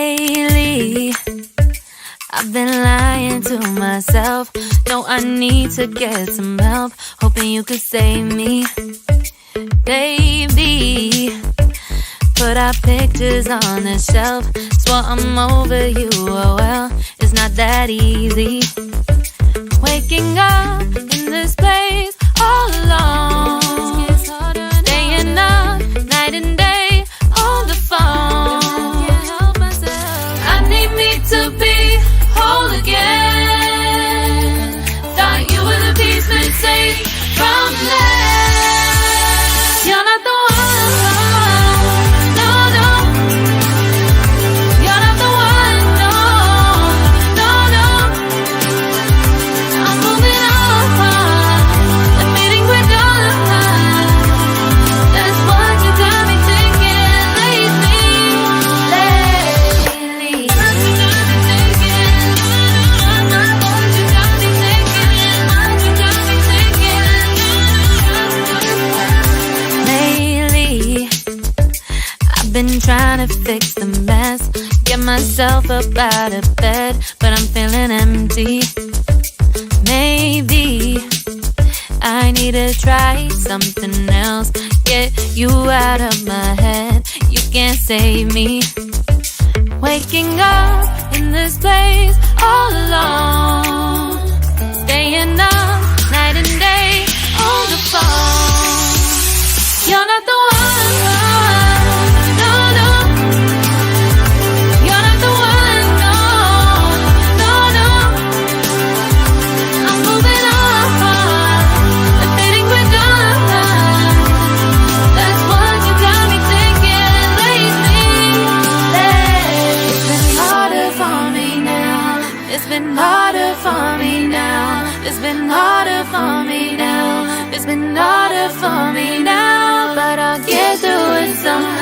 Lately, I've been lying to myself. No, I need to get some help. Hoping you could save me. Baby, put our pictures on the shelf. Swore I'm over you, oh well, it's not that easy. Waking up in this place all alone. Staying up night and day on the phone. I need me to be whole again. Thought you were the piece missing from last. You're not the one, no, no. You're not the one, no, no, no. I'm moving on, admitting we're done. That's what you got me thinking lately. That's what you got me thinking. What you got me thinking. What you got me thinking. Lately, I've been trying to fix the mess, get myself up out of bed, but I'm feeling empty. Maybe I need to try something else. Get you out of my head, you can't save me. Waking up in this place all alone. Staying up night and day on the phone. You're not the one, no, no. You're not the one, no, no, no. I'm moving on, admitting we're done. That's what you got me thinking lately. It's been harder for me now. It's been harder for me now. It's been harder for me now. It's been harder for me now. But I'll get through it somehow.